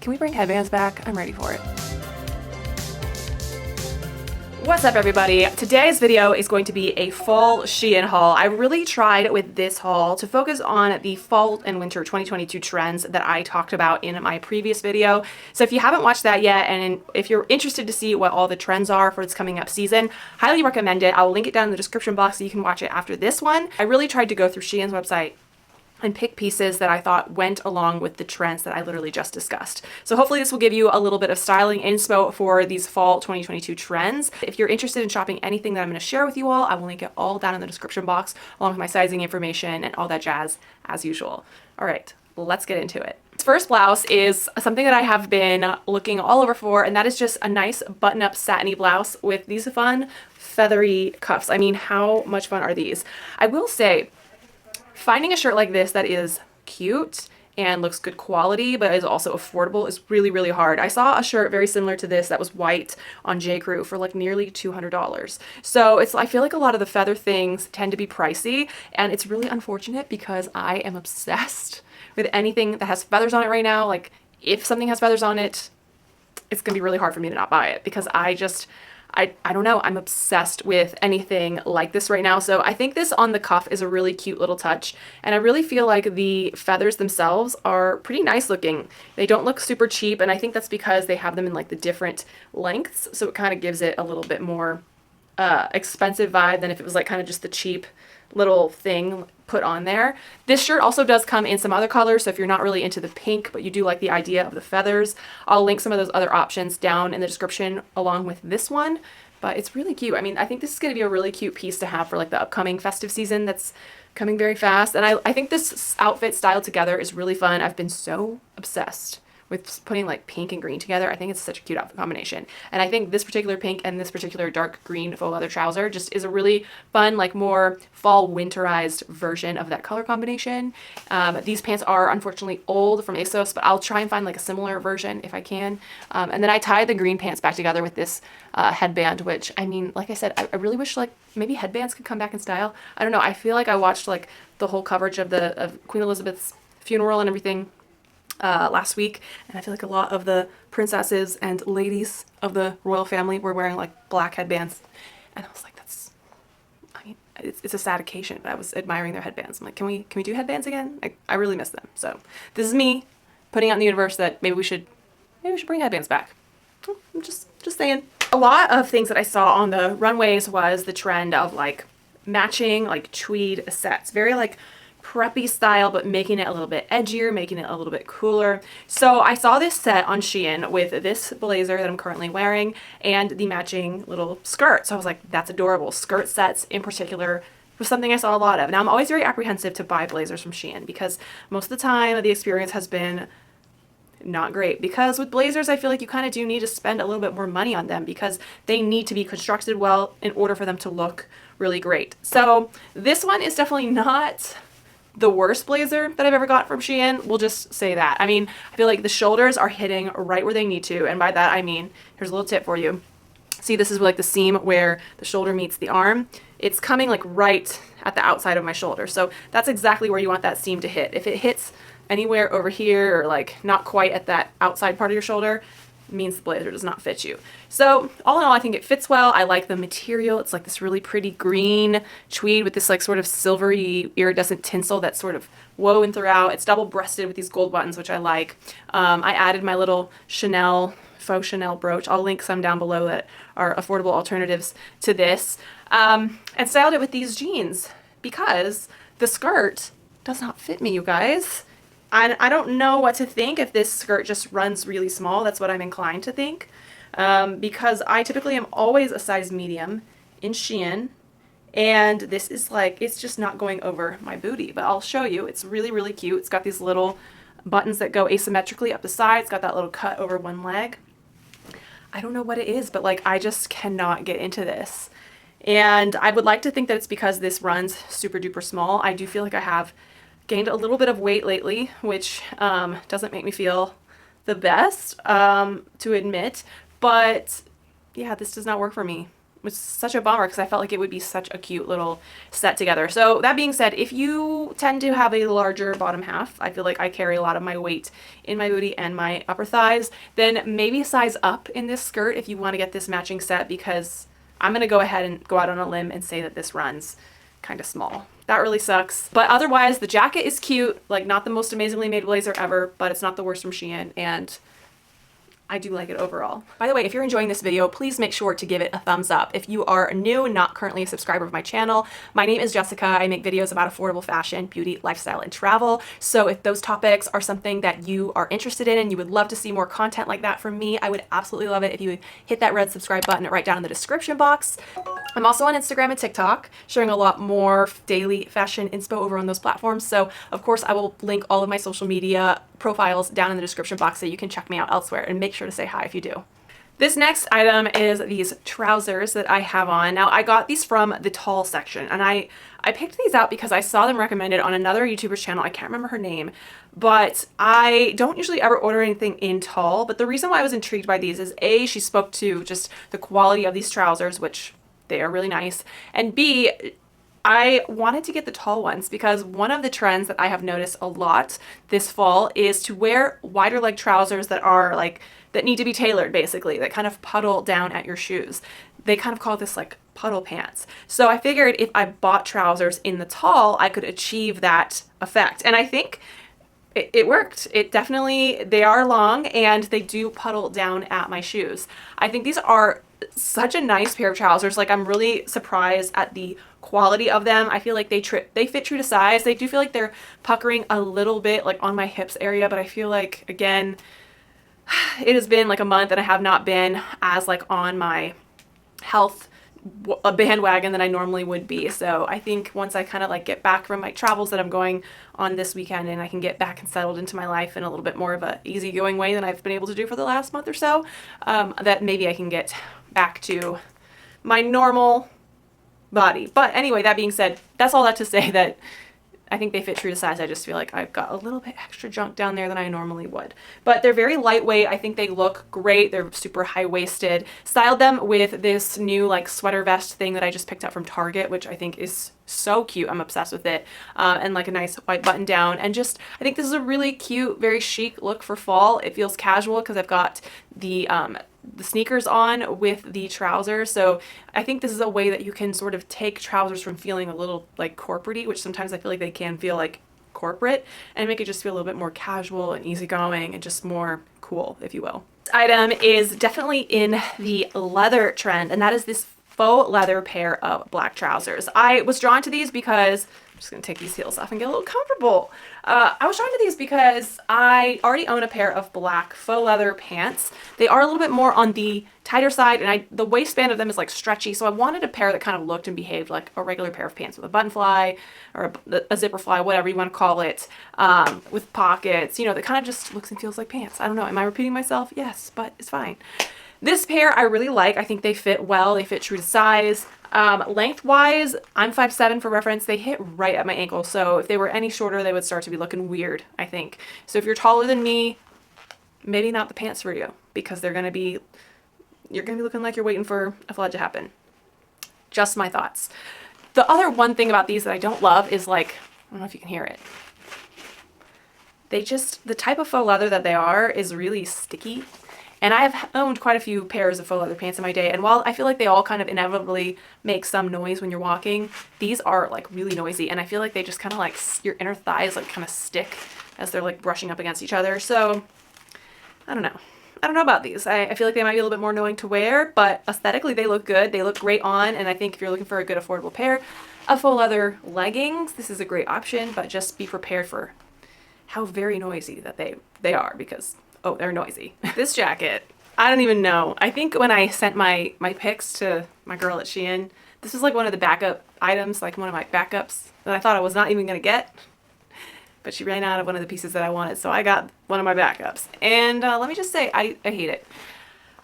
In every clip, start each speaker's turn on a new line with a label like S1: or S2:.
S1: Can we bring headbands back? I'm ready for it. What's up, everybody? Today's video is going to be a fall Shein haul. I really tried with this haul to focus on the fall and winter 2022 trends that I talked about in my previous video. So if you haven't watched that yet, and if you're interested to see what all the trends are for this coming up season, highly recommend it. I'll link it down in the description box so you can watch it after this one. I really tried to go through Shein's website and pick pieces that I thought went along with the trends that I literally just discussed. So hopefully this will give you a little bit of styling inspo for these fall 2022 trends. If you're interested in shopping anything that I'm going to share with you all, I will link it all down in the description box along with my sizing information and all that jazz as usual. All right, let's get into it. This first blouse is something that I have been looking all over for, and that is just a nice button-up satiny blouse with these fun feathery cuffs. I mean, how much fun are these? I will say, finding a shirt like this that is cute and looks good quality but is also affordable is really, really hard. I saw a shirt very similar to this that was white on J.Crew for like nearly $200. So I feel like a lot of the feather things tend to be pricey, and it's really unfortunate because I am obsessed with anything that has feathers on it right now. Like, if something has feathers on it, it's gonna be really hard for me to not buy it because I don't know, I'm obsessed with anything like this right now. So I think this on the cuff is a really cute little touch, and I really feel like the feathers themselves are pretty nice looking. They don't look super cheap, and I think that's because they have them in like the different lengths, so it kind of gives it a little bit more expensive vibe than if it was like kind of just the cheap little thing put on there. This shirt also does come in some other colors, so if you're not really into the pink but you do like the idea of the feathers, I'll link some of those other options down in the description along with this one. But it's really cute. I mean, I think this is going to be a really cute piece to have for like the upcoming festive season that's coming very fast, and I think this outfit styled together is really fun. I've been so obsessed with putting like pink and green together. I think it's such a cute outfit combination. And I think this particular pink and this particular dark green faux leather trouser just is a really fun, like more fall winterized version of that color combination. These pants are unfortunately old from ASOS, but I'll try and find like a similar version if I can. And then I tied the green pants back together with this headband, which, I mean, like I said, I really wish like maybe headbands could come back in style. I don't know. I feel like I watched like the whole coverage of Queen Elizabeth's funeral and everything last week, and I feel like a lot of the princesses and ladies of the royal family were wearing like black headbands, and I was like, I mean, it's a sad occasion, but I was admiring their headbands. I'm like, can we do headbands again? I really miss them. So this is me putting out in the universe that maybe we should bring headbands back. I'm just saying. A lot of things that I saw on the runways was the trend of like matching like tweed sets, very like preppy style, but making it a little bit edgier, making it a little bit cooler. So I saw this set on Shein with this blazer that I'm currently wearing and the matching little skirt. So I was like, that's adorable. Skirt sets in particular was something I saw a lot of. Now I'm always very apprehensive to buy blazers from Shein because most of the time the experience has been not great, because with blazers I feel like you kind of do need to spend a little bit more money on them because they need to be constructed well in order for them to look really great. So this one is definitely not the worst blazer that I've ever got from Shein. We'll just say that. I mean, I feel like the shoulders are hitting right where they need to, and by that I mean, here's a little tip for you. See, this is like the seam where the shoulder meets the arm. It's coming like right at the outside of my shoulder, so that's exactly where you want that seam to hit. If it hits anywhere over here or like not quite at that outside part of your shoulder, means the blazer does not fit you. So all in all, I think it fits well. I like the material. It's like this really pretty green tweed with this like sort of silvery iridescent tinsel that's sort of woven throughout. It's double-breasted with these gold buttons, which I like. I added my little faux Chanel brooch. I'll link some down below that are affordable alternatives to this. And styled it with these jeans because the skirt does not fit me, you guys. I don't know what to think if this skirt just runs really small. That's what I'm inclined to think, because I typically am always a size medium in Shein, and this is like, it's just not going over my booty, but I'll show you. It's really, really cute. It's got these little buttons that go asymmetrically up the side. It's got that little cut over one leg. I don't know what it is, but like I just cannot get into this. And I would like to think that it's because this runs super duper small. I do feel like I have gained a little bit of weight lately, which doesn't make me feel the best to admit, but yeah, this does not work for me was such a bummer because I felt like it would be such a cute little set together. So that being said, if you tend to have a larger bottom half, I feel like I carry a lot of my weight in my booty and my upper thighs, then maybe size up in this skirt if you want to get this matching set, because I'm going to go ahead and go out on a limb and say that this runs kind of small. That really sucks. But otherwise, the jacket is cute, like not the most amazingly made blazer ever, but it's not the worst from Shein, and I do like it overall. By the way, if you're enjoying this video, please make sure to give it a thumbs up. If you are new and not currently a subscriber of my channel, my name is Jessica. I make videos about affordable fashion, beauty, lifestyle, and travel. So if those topics are something that you are interested in and you would love to see more content like that from me, I would absolutely love it if you would hit that red subscribe button right down in the description box. I'm also on Instagram and TikTok, sharing a lot more daily fashion inspo over on those platforms. So of course I will link all of my social media profiles down in the description box so you can check me out elsewhere, and make sure to say hi if you do. This next item is these trousers that I have on. Now I got these from the tall section, and I picked these out because I saw them recommended on another YouTuber's channel. I can't remember her name, but I don't usually ever order anything in tall. But the reason why I was intrigued by these is A, she spoke to just the quality of these trousers, which they are really nice, and B, I wanted to get the tall ones because one of the trends that I have noticed a lot this fall is to wear wider leg trousers that are like, that need to be tailored basically, that kind of puddle down at your shoes. They kind of call this like puddle pants. So I figured if I bought trousers in the tall, I could achieve that effect. And I think it worked. It definitely, they are long and they do puddle down at my shoes. I think these are such a nice pair of trousers. Like, I'm really surprised at the quality of them. I feel like they fit true to size. They do feel like they're puckering a little bit like on my hips area, but I feel like, again, it has been like a month and I have not been as like on my health bandwagon that I normally would be. So I think once I kind of like get back from my travels that I'm going on this weekend and I can get back and settled into my life in a little bit more of a easygoing way than I've been able to do for the last month or so, that maybe I can get back to my normal body. But anyway, that being said, that's all that to say that I think they fit true to size. I just feel like I've got a little bit extra junk down there than I normally would. But they're very lightweight. I think they look great. They're super high-waisted. Styled them with this new like sweater vest thing that I just picked up from Target, which I think is so cute. I'm obsessed with it. And like a nice white button down. And just, I think this is a really cute, very chic look for fall. It feels casual because I've got the sneakers on with the trousers. So I think this is a way that you can sort of take trousers from feeling a little like corporate-y, which sometimes I feel like they can feel like corporate, and make it just feel a little bit more casual and easygoing and just more cool, if you will. This item is definitely in the leather trend, and that is this faux leather pair of black trousers. I was drawn to these because, I'm just gonna take these heels off and get a little comfortable. I was drawn to these because I already own a pair of black faux leather pants. They are a little bit more on the tighter side, and the waistband of them is like stretchy, so I wanted a pair that kind of looked and behaved like a regular pair of pants with a button fly or a zipper fly, whatever you want to call it, with pockets, you know, that kind of just looks and feels like pants. I don't know, am I repeating myself? Yes, but it's fine. This pair I really like. I think they fit well. They fit true to size. Lengthwise, I'm 5'7" for reference. They hit right at my ankle, so if they were any shorter, they would start to be looking weird, I think. So if you're taller than me, maybe not the pants for you, because you're gonna be looking like you're waiting for a flood to happen. Just my thoughts. The other one thing about these that I don't love is, like, I don't know if you can hear it. The type of faux leather that they are is really sticky. And I have owned quite a few pairs of faux leather pants in my day, and while I feel like they all kind of inevitably make some noise when you're walking, these are like really noisy, and I feel like they just kind of like, your inner thighs like kind of stick as they're like brushing up against each other. So I don't know. I don't know about these. I feel like they might be a little bit more annoying to wear, but aesthetically they look good. They look great on, and I think if you're looking for a good affordable pair of faux leather leggings, this is a great option, but just be prepared for how very noisy that they are, because oh, they're noisy. This jacket, I don't even know. I think when I sent my pics to my girl at Shein, this was like one of the backup items, like one of my backups that I thought I was not even gonna get. But she ran out of one of the pieces that I wanted, so I got one of my backups. And let me just say, I hate it.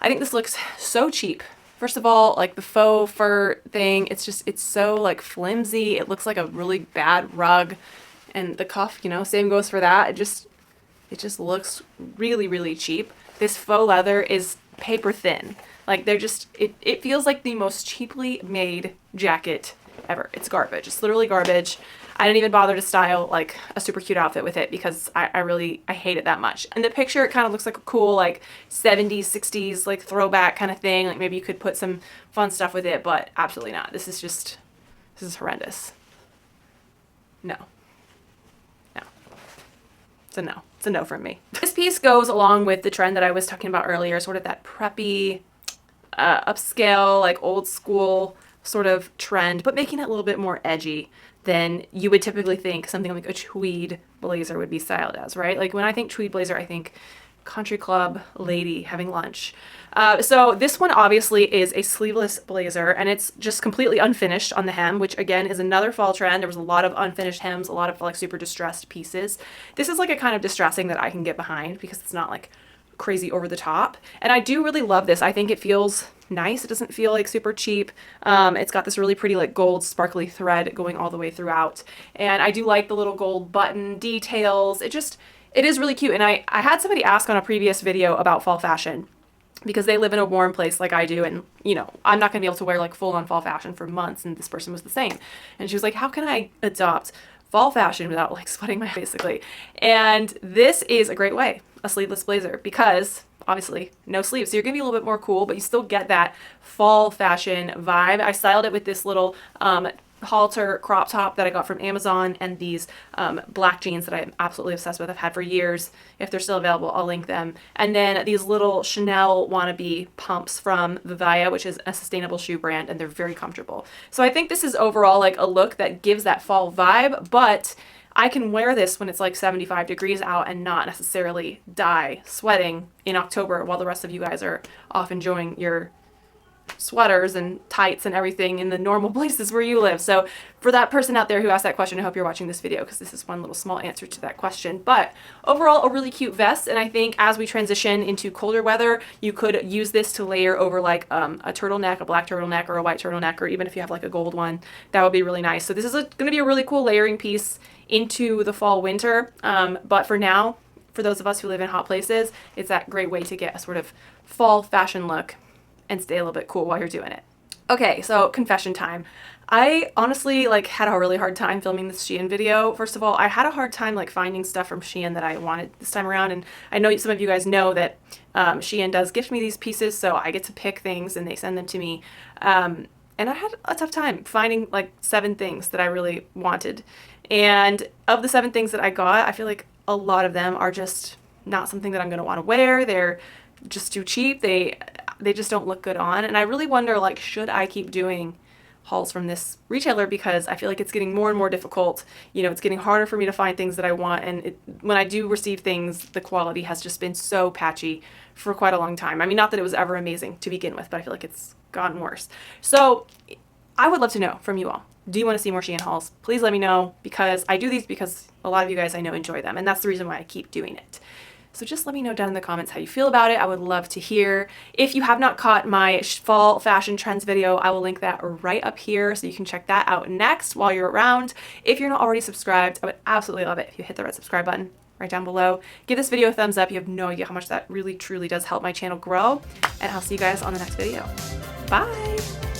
S1: I think this looks so cheap. First of all, like the faux fur thing, it's so like flimsy. It looks like a really bad rug. And the cuff, you know, same goes for that. It just looks really, really cheap. This faux leather is paper thin. Like they're just, it feels like the most cheaply made jacket ever. It's garbage. It's literally garbage. I didn't even bother to style like a super cute outfit with it because I hate it that much. In the picture, it kind of looks like a cool like 70s, 60s like throwback kind of thing. Like maybe you could put some fun stuff with it, but absolutely not. This is horrendous. No. No. It's a no. It's a no from me. This piece goes along with the trend that I was talking about earlier, sort of that preppy, upscale, like old school sort of trend, but making it a little bit more edgy than you would typically think something like a tweed blazer would be styled as, right? Like when I think tweed blazer, I think country club lady having lunch. So this one obviously is a sleeveless blazer, and it's just completely unfinished on the hem, which again is another fall trend. There was a lot of unfinished hems, a lot of like super distressed pieces. This is like a kind of distressing that I can get behind because it's not like crazy over the top. And I do really love this. I think it feels nice. It doesn't feel like super cheap. It's got this really pretty like gold sparkly thread going all the way throughout. And I do like the little gold button details. It is really cute. And I had somebody ask on a previous video about fall fashion because they live in a warm place like I do. And, you know, I'm not going to be able to wear like full on fall fashion for months. And this person was the same. And she was like, how can I adopt fall fashion without like sweating my basically? And this is a great way, a sleeveless blazer, because obviously no sleeves. So you're gonna be a little bit more cool, but you still get that fall fashion vibe. I styled it with this little halter crop top that I got from Amazon and these black jeans that I'm absolutely obsessed with. I've had for years. If they're still available, I'll link them. And then these little Chanel wannabe pumps from Vivaya, which is a sustainable shoe brand, and they're very comfortable. So I think this is overall like a look that gives that fall vibe, but I can wear this when it's like 75 degrees out and not necessarily die sweating in October while the rest of you guys are off enjoying your sweaters and tights and everything in the normal places where you live. So for that person out there who asked that question, I hope you're watching this video because this is one little small answer to that question. But overall, a really cute vest. And I think as we transition into colder weather, you could use this to layer over like a turtleneck, a black turtleneck or a white turtleneck, or even if you have like a gold one, that would be really nice. So this is going to be a really cool layering piece into the fall winter. But for now, for those of us who live in hot places, it's that great way to get a sort of fall fashion look and stay a little bit cool while you're doing it. Okay, so confession time. I honestly like had a really hard time filming this Shein video. First of all, I had a hard time like finding stuff from Shein that I wanted this time around, and I know some of you guys know that Shein does gift me these pieces, so I get to pick things and they send them to me. And I had a tough time finding like 7 things that I really wanted. And of the 7 things that I got, I feel like a lot of them are just not something that I'm going to want to wear. They're just too cheap. They just don't look good on. And I really wonder, like, should I keep doing hauls from this retailer? Because I feel like it's getting more and more difficult. You know, it's getting harder for me to find things that I want. And when I do receive things, the quality has just been so patchy for quite a long time. I mean, not that it was ever amazing to begin with, but I feel like it's gotten worse. So I would love to know from you all. Do you want to see more Shein hauls? Please let me know, because I do these because a lot of you guys I know enjoy them, and that's the reason why I keep doing it. So just let me know down in the comments how you feel about it. I would love to hear. If you have not caught my fall fashion trends video, I will link that right up here so you can check that out next while you're around. If you're not already subscribed, I would absolutely love it if you hit the red subscribe button right down below. Give this video a thumbs up. You have no idea how much that really truly does help my channel grow, and I'll see you guys on the next video. Bye!